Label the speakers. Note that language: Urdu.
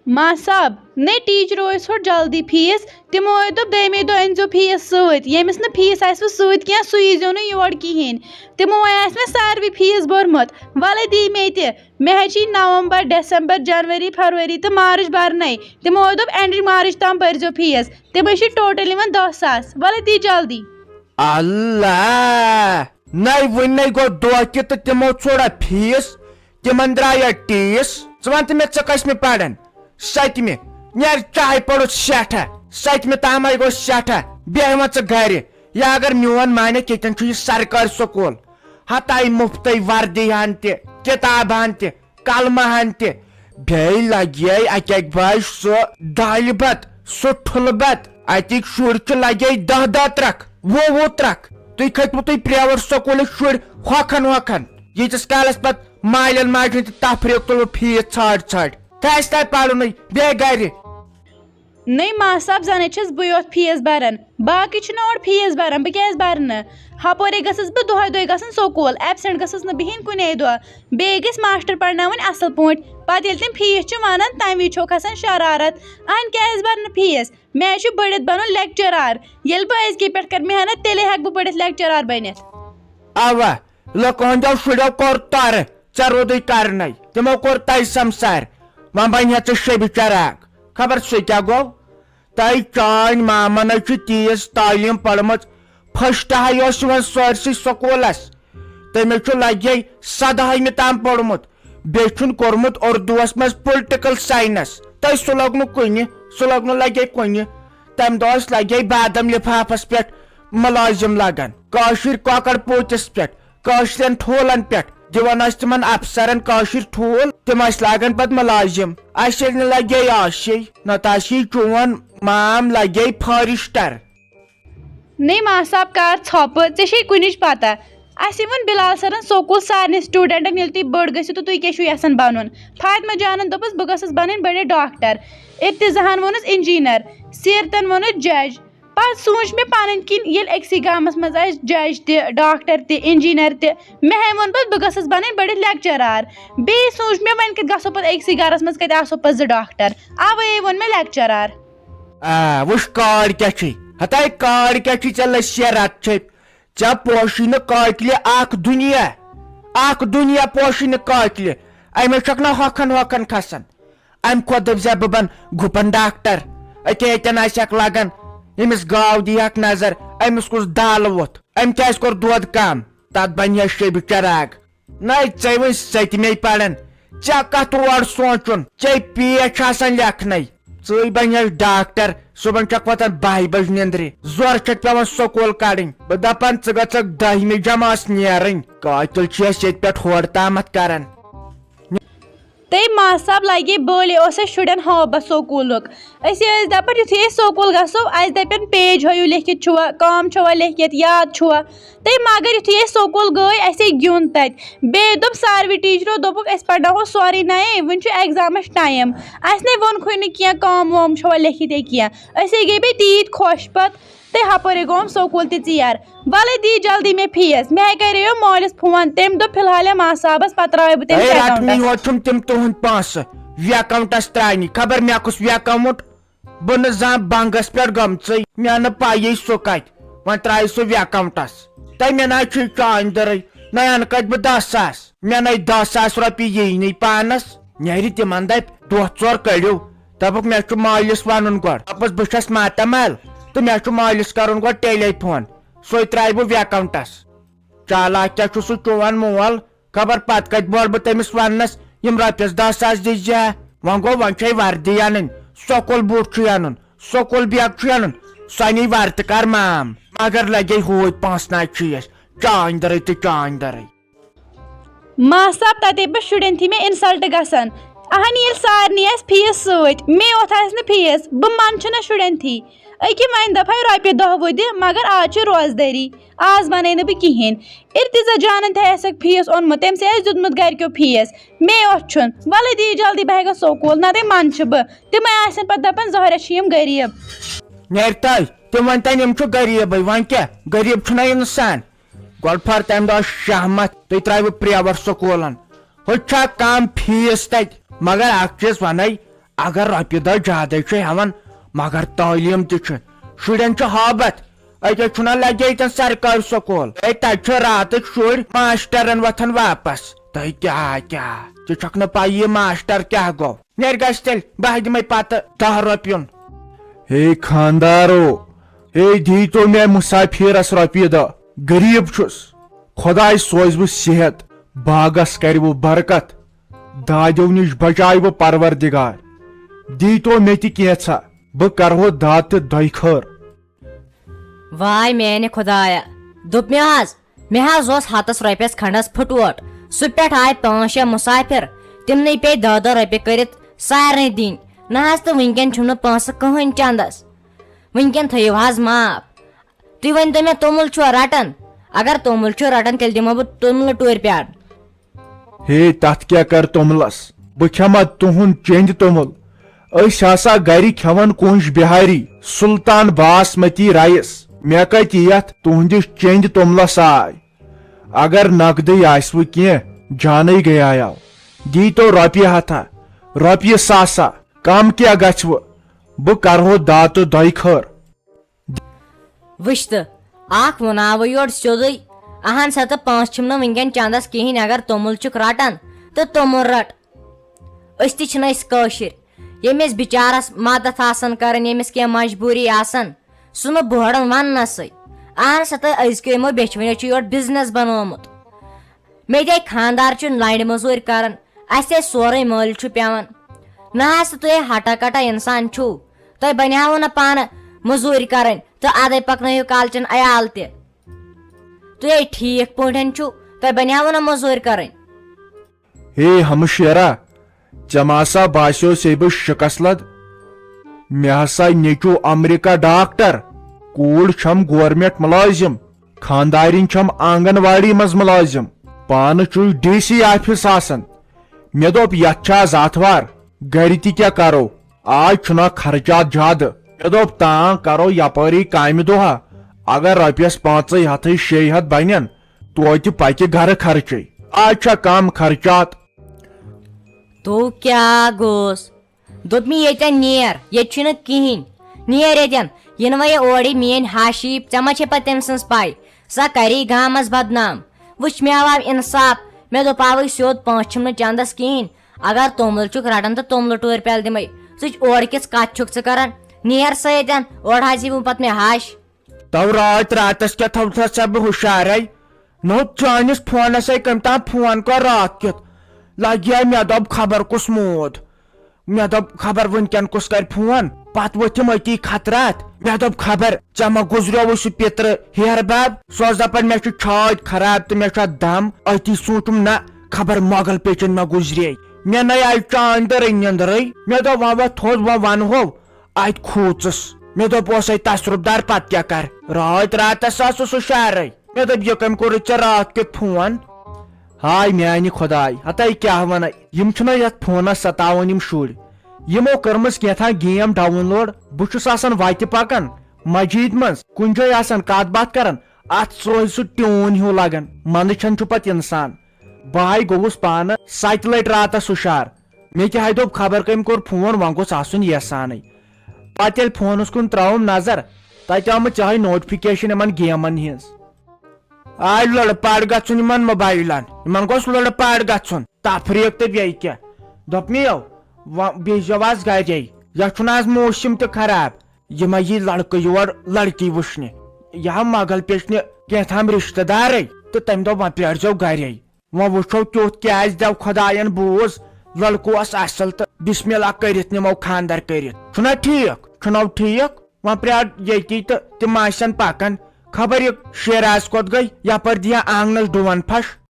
Speaker 1: ما صاحب نہیں ٹیچرو ثوٹ جلدی فیس تمو دوپ دمے دہ انزو فیس ست یمس نا فیس آسو ست کی سو یزو نا یور کہین تمو آس مے ساروی فیس بورمت ولے دی مے تہ مے چھ نومبر دسمبر جنوری فروری تو مارچ برنے تمو دوپ اینڈ مارچ تام برزو فیس تمے چھ ٹوٹل یوان 10,000 ولے دی جلدی
Speaker 2: اللہ نئی ون گو دھوکہ تو تمو ژوڑا فیس تمن دریا ٹیس ثوان تو مے ثس میں پران ستمہ نیر چاہے پڑھ سٹھا ستمہ تام گو سٹھا بیہ ژ گھر یا اگر میون مانک یتن چھ یہ سرکاری سکول ہتائی مفت وردی ہن تہ کتاب ہن تہ قلمہ ہن تہ بیٚیہِ لگے اکہ بھائی سہ دالہِ بت سہ ٹھلہ بت اتک شر لگے 10 ترک 20 ترک تھی کھتو تھی پریویٹ سکول شر ہوکھن یتس کالس پت مالین ماجن تہ تفریق تل فیس ژھاڑ تھس تہ پرن بیٚیہِ گرِ
Speaker 1: نہیں ما صاحب زنے چھس بہ یوت فیس بران باقی چھ اور فیس بران بہ کیاز برن ہپورے گسس بہ دہ گژھن سکول ایبسینٹ گسس نہ بہن کنے دہ بیٚیہِ گژھِ ماسٹر پرناون اصل پٲٹھۍ پتہٕ ییٚلہِ تِم فیس چھ ونان تمہِ وز چھو کھسان شرارت ان کیاز برن فیس مےٚ چھ بٔڑِتھ بنُن لیکچرار ییٚلہِ بہٕ أزکہِ پٮ۪ٹھ کر محنت تیٚلے ہٮ۪کہٕ بہٕ بٔڑِتھ لیکچرار بٔنِتھ
Speaker 2: اوا لکو ہندو شڑو کور تر ژے رودی کرنے تمو کور تہ سمسار ون بنیا ژے شبِ چراغ خبر سہ کیا گو تہ چان مامن تیز تعلیم پڑمت فسٹ ہائی سٲرسٕے سکولس تمس لگے 7ہمہِ تام پوٚرمُت بیٚیہِ چھُن کوٚرمُت اردوس منٛز پُلٹِکل ساینس تہ سُہ لوٚگ نہٕ کُنہِ سُہ لوٚگ نہٕ لگے کُنہِ تمہِ دۄہس لگے بادم لفافس پٮ۪ٹھ ملازم لگان کٲشِر کۄکر پوٗتِس پٮ۪ٹھ کٲشرٮ۪ن ٹھوٗلن پٮ۪ٹھ دِوان ٲسۍ تِمن افسرن کٲشِر ٹھوٗل تِم ٲسۍ لاگان پتہٕ ملازم اسہِ ییٚلہِ نہٕ لگے آسے نتہٕ آسی چون مام لگے فارسٹر
Speaker 1: نہیں ما صاحب کر ژھۄپہٕ ژےٚ چھے کُنِچ پتہ اَسہِ ووٚن بِلال سرن سکوٗل سارنٕے سٹوٗڈنٹن ییٚلہِ تُہۍ بٔڑ گٔژھِو تہٕ تُہۍ کیٛاہ چھُو یژھان بنُن فاطمہ جانن دوٚپُس بہٕ گٔژھٕس بنٕنۍ بٔڑٕ ڈاکٹر ارتضاہن ووٚنُس انجیٖنر سیرتن ووٚنُس جج پتہٕ سوٗنچ مےٚ پنٕنۍ کِنۍ ییٚلہِ أکسٕے گامس منٛز آسہِ جج تہِ ڈاکٹر تہِ انجیٖنر تہِ مےٚ ہے ووٚن پتہٕ بہٕ گٔژھٕس بنٕنۍ بٔڑِتھ لیکچرار بیٚیہِ سوٗنچ مےٚ وۄنۍ کتہِ گژھو پتہٕ أکسٕے گرس منٛز کتہِ آسو پتہٕ 2 ڈاکٹر اوے ووٚن مےٚ لیکچرار
Speaker 2: وٕچھ کاڈ کیٛاہ چھے ہتاے کاڈ کیٛاہ چھے ژےٚ لٔسیا رت چھٔپۍ ژےٚ پوشی نہٕ قٲتلہِ اکھ دُنیا پوشی نہٕ قٲتلہِ امے چھکھ نا ہۄکھن کھسان امہِ کھۄتہٕ دٔپزِ بہٕ بن گُپن ڈاکٹر أکیٛاہ ییٚتٮ۪ن آسٮ۪کھ لگان ییٚمِس گاو دِیہکھ نظر أمِس کُس دالہٕ ووٚتھ أمۍ کیٛازِ کوٚر دۄد کم تتھ بنہِ ہے شبِ چراغ نَے ژےٚ وۄنۍ سٔتمے پران ژےٚ کتھ اور سونچُن ژےٚ پیچ آسان لیکھنے ژٕے بنہِ ڈاکٹر صبحن چھکھ وۄتھان 12 بجہِ نندرِ زورٕ چھکھ پیوان سکوٗل کڑٕنۍ بہٕ دپان ژٕ گژھکھ 10مہِ جماژ نیرٕنۍ قٲتل چھِ أسۍ ییٚتہِ پٮ۪ٹھ ہورٕ تامتھ کران
Speaker 1: تے ما صاحب لگے بٔلۍ اوس اَسہِ شُرٮ۪ن ہٲبت سکوٗلُک أسۍ ٲسۍ دپان یُتھُے أسۍ سکوٗل گژھو اَسہِ دپن پیج ہٲیِو لیکھِتھ چھُوا کٲم چھوا لیکھِتھ یاد چھُوا تے مگر یُتھُے أسۍ سکوٗل گٔے اَسے گیُنٛد تتہِ بیٚیہِ دوٚپ ساروٕے ٹیٖچرو دوٚپُکھ أسۍ پرناوہو سورُے نَیے وۄنۍ چھُ ایگزامس ٹایم اَسہِ نے ووٚنکھٕے نہٕ کینٛہہ کٲم وٲم چھوا لیکھِتھ یا کینٛہہ أسے گٔے بیٚیہِ تیٖتۍ خۄش پتہٕ تے ہپٲرے گوٚوُم سکوٗل تہِ ژیر ولے دی جلدی مےٚ فیس مےٚ ہے کریو مٲلِس فون تٔمۍ دوٚپ فِلحال ما صاحبس پتہٕ ترٛاوے بہٕ تٔمِس
Speaker 2: یوت چھُم تِم تُہُنٛد پونٛسہٕ وی اکاونٹس ترٛاونہِ خبر مےٚ کُس وی اکاونٹ بہٕ نہٕ زانٛہہ بنگس پٮ۪ٹھ گٔمژٕے مےٚ نہٕ پایی سُہ کتہِ وۄنۍ ترٛایہِ سُہ وی اکاونٹس تہٕ مےٚ نہ چھُ چاندرٕے نہ انہٕ کتہِ بہٕ 10,000 مےٚ نَے 10,000 رۄپیہِ یی نٕے پانس نیرِ تِمن دپہِ دۄہ ژور کٔڑِو دپُکھ مےٚ چھُ مٲلِس ونُن گۄڈٕ دپُس بہٕ چھس ماتامال تہٕ مےٚ چھُ مٲلِس کرُن گۄڈٕ ٹیلی فون سُے ترٛایہِ بہٕ وی اکاونٹس چالاک کیٛاہ چھُ سُہ چون مول خبر پتہٕ کتہِ بور بہٕ تٔمِس وننس یِم رۄپیس 10,000 دِزِ ہا وۄنۍ گوٚو وۄنۍ چھے وردی انٕنۍ سکوٗل بوٗٹھ چھُے انُن سکوٗل بیگ چھُے انُن سۄ نی ورتہٕ کر مام مگر لگے ہوٗتۍ پونٛسہٕ ناے چیٖز چاندرٕے تہٕ چاندرٕے
Speaker 1: ما صاحب تتے پٮ۪ٹھ شُرٮ۪ن تھی مےٚ اِنسلٹ گژھان اہن ییٚلہِ سارنٕے آسہِ فیس سۭتۍ مے یوت آسہِ نہٕ فیس بہٕ منٛدچھٕ نا شُرٮ۪ن تھی أکہِ وۄنۍ دپہے رۄپیہِ 10 دِ مگر آز چھِ روزدٲری آز ونے نہٕ بہٕ کِہیٖنۍ ارتضا جانن تہِ آسٮ۪کھ فیس اوٚنمُت تٔمسٕے آسہِ دیُتمُت گرِکیو فیس مے یوت چھُن ولے دی جلدی بہٕ ہٮ۪کہٕ سکوٗل نتہٕ منٛدچھٕ بہٕ تِمے آسن پتہٕ دپان ظٲہرا چھِ یِم غریٖب
Speaker 2: نیرِ تَے تِم ونتن یِم چھُ غریٖبٕے وۄنۍ کیٛاہ غریٖب چھُنہ انسان گۄڈٕ فر تمہِ دۄہ شہمت تُہۍ ترٛٲیوٕ پریویٹ سکوٗلن ہُہ چھا کم فیس تتہِ مگر اکھ چیٖز ونے اگر رۄپیہِ دہ زیادے چھِ ہٮ۪وان مگر تعلیٖم تہِ چھِ شُرٮ۪ن چھُ ہابت أکیاہ چھُنہ لگے ییٚتٮ۪ن سرکٲرۍ سکوٗل تتہِ چھِ راتٕکۍ شُرۍ ماشٹرن وۄتھان واپس تُہۍ کیٛاہ ژٕ چھکھ نہٕ پاے یہِ ماشٹر کیٛاہ گوٚو نیرِ گژھِ تیٚلہِ بہٕ دِمے پتہٕ 10 رۄپیُن ہے خاندارو ہے دیٖتو مےٚ مُسافِرس رۄپیہِ دہ غریٖب چھُس خۄداے سوزِ بہٕ صحت باغس کرِ وٕ برکت دادیو نِش بچاے بہٕ پروردگار دیٖتو مےٚ تہِ کینٛژھا بہٕ کرہو داد تہِ دۄیہِ خٲر
Speaker 3: واے میانہِ خۄدایا دوٚپ مےٚ حظ اوس ہتس رۄپیس کھنڈس پھٕٹووٹ سُہ پٮ۪ٹھ آیہِ 5-6 مُسافِر تِمنٕے پیٚیہِ 10 رۄپیہِ کٔرِتھ سارنٕے دِنۍ نہ حظ تہٕ وٕنکیٚن چھُم نہٕ پونٛسہٕ کٕہٕنۍ چندس وٕنکیٚن تھٲیِو حظ معاف تُہۍ ؤنۍتو مےٚ توٚمُل چھُوا رٹان اگر توٚمُل چھُ رٹان تیٚلہِ دِمو بہٕ توٚملہٕ ٹوٗرِ پیٛارٕ
Speaker 2: ہے تتھ کیٛاہ کر توٚملس بہٕ کھٮ۪ما تُہُنٛد چیٚندۍ توٚمُل أسۍ ہسا گرِ کھٮ۪وان کونج بِہاری سلطان باسمتی رایس مےٚ کتہِ یتھ تُہنٛدِس چیٚندۍ توٚملس آے اگر نقدٕے آسوٕ کینٛہہ جانے گٔیاو دیٖتو رۄپیہِ ہتھا رۄپیہِ ساسا کم کیٛاہ گژھوٕ بہٕ کرہو داد تہٕ دۄیہِ خٲر
Speaker 3: وٕچھ تہٕ اکھ وُناوٕ یورٕ سیوٚدُے اہن سا تہٕ پونٛسہٕ چھِم نہٕ وٕنکیٚن چندس کِہینۍ اگر توٚمُل چھُکھ رٹان تہٕ توٚمُل رٹ أسۍ تہِ چھِنہٕ أسۍ کٲشِر ییٚمِس بِچارس مدد آسان کران ییٚمِس کینٛہہ مجبوٗری آسان سُہ نہٕ بوران وننسٕے اہن سا تہٕ أزکیو یِمو بیچوٕنیو چھُ یورٕ بِزنس بنومُت مےٚ تہِ خاندار چھُ لنڈِ موٚزوٗرۍ کران اسہِ سورُے مٔلۍ چھُ پیوان نہ حظ تہٕ تُہۍ ہٹا کٹا انسان چھُو تۄہہِ بنیاوُ نہٕ پانہٕ موٚزوٗرۍ کرٕنۍ تہٕ ادے پکنٲیِو کالچن عیال تہِ تُہۍ ٹھیٖک پٲٹھۍ چھُو تۄہہِ بنیاوُ نہٕ موٚزوٗرۍ کرٕنۍ
Speaker 2: ہے ہمشیرا ژےٚ ما سا باسیو سے بہٕ شِکس لد مےٚ ہسا نیٚچوٗ امریکہ ڈاکٹر کوٗر چھم گورمینٹ مُلٲزِم خاندارِنۍ چھم آنگن واڑی منٛز مُلٲزِم پانہٕ چھُے DC آفِس آسان مےٚ دوٚپ یتھ چھِ آز آتھوار گرِ تہِ کیٛاہ کرو آز چھُنہ خرچات زیادٕ مےٚ دوٚپ تام کرو یپٲری کامہِ دۄہا اگر رۄپیس 500-600 بنن توتہِ پکہِ گرٕ خرچے آز چھا کم خرچات
Speaker 3: تو کیٛاہ گوٚژھ دوٚپ مےٚ ییٚتٮ۪ن نیر ییٚتہِ چھُنہٕ کِہینۍ نیر ییٚتٮ۪ن یِنہٕ وۄنۍ اورٕ میٲنۍ ہاشی ژےٚ ما چھے پتہٕ تٔمۍ سٕنٛز پاے سۄ کری گامس بدنام وٕچھ مےٚ آو انصاف مےٚ دوٚپ آوٕے سیوٚد پونٛسہٕ چھِم نہٕ چندس کِہینۍ اگر توٚمُل چھُکھ رٹان تہٕ توٚملہٕ ٹوٗرِ پیٛالہٕ دِمے ژٕ اورٕ کِژھ کتھ چھُکھ ژٕ کران نیر سا ییٚتٮ۪ن اورٕ حظ یِمو پتہٕ مےٚ ہش
Speaker 2: تو راتس کیٛاہ تھوتھس ژےٚ بہٕ ہُشارے نو چٲنِس فونسے کٔمۍ تام فون کر رات کیُتھ لگیا مےٚ دوٚپ خبر کُس موٗد مےٚ دوٚپ خبر وٕنکیٚن کُس کرِ فون پتہٕ ؤتھِم أتی خطرات مےٚ دوٚپ خبر ژےٚ ما گُزریووُے سُہ پِترٕ ہیر بب سُہ اوس دپان مےٚ چھُ چھاتۍ خراب تہٕ مےٚ چھُ اتھ دم أتی سوٗنچُم نہ خبر مۄغل پیچن مےٚ گُزرے مےٚ نَے آیہِ چاندرٕے نِندرٕے مےٚ دوٚپ وۄنۍ وۄتھ تھوٚد وۄنۍ ونہو اتہِ کھوٗژٕس مےٚ دوٚپ اوسے تصرُف دار پتہٕ کیٛاہ کر راتس آسُس ہُشارے مےٚ دوٚپ یہِ کٔمۍ کوٚرُتھ ژےٚ رات کیُتھ فون ہاے میانہِ خۄداے ہتاے کیٛاہ ونہٕ یِم چھِنہ یتھ فونس ستاوان یِم شُرۍ یِمو کٔرمٕژ کینٛژھا گیم ڈاوُن لوڈ بہٕ چھُس آسان وتہِ پکان مسجد منٛز کُنہِ جایہِ آسان کتھ باتھ کران اتھ روزِ سُہ ٹیوٗن ہیوٗ لگان منٛدچھان چھُ پتہٕ انسان بہٕ گوٚوُس پانہٕ 7 لٹہِ راتس ہُشار مےٚ تہِ ہاے دوٚپ خبر کٔمۍ کوٚر فون وۄنۍ گوٚژھ آسُن یسانٕے پتہٕ ییٚلہِ فونس کُن ترٲوٕم نظر تتہِ آو مےٚ چاہے نوٹفکیشن یِمن گیمن ہِنٛز آے لڑٕ پڑ گژھُن یِمن موبایلن یِمن گوٚژھ لڑٕ پڑ گژھُن تفریٖق تہٕ بیٚیہِ کیٛاہ دوٚپ مےٚ بیٚہزیو آز گرے یتھ چھُنہٕ آز موسِم تہِ خراب یہِ ما یی لڑکہٕ یور لڑکی وٕچھنہِ یہِ آو مۄغل پیچنہِ کینٛژھام رشتہٕ دارے تہٕ تٔمۍ دوٚپ وۄنۍ پرٛٲرۍزیو گرے وۄنۍ وٕچھو کیُتھ کیٛازِ دِیو خۄداین بوٗز لڑکہٕ اوس اصل تہٕ بسم اللہ کٔرِتھ نِمو خاندر کٔرِتھ چھُنہ ٹھیٖک وۄنۍ پرٛار ییٚتی تہٕ تِم آسن پکان خبر یہِ شیراز کوٚت گٔے یپٲرۍ دِیا آنگنس ڈوٗن پھش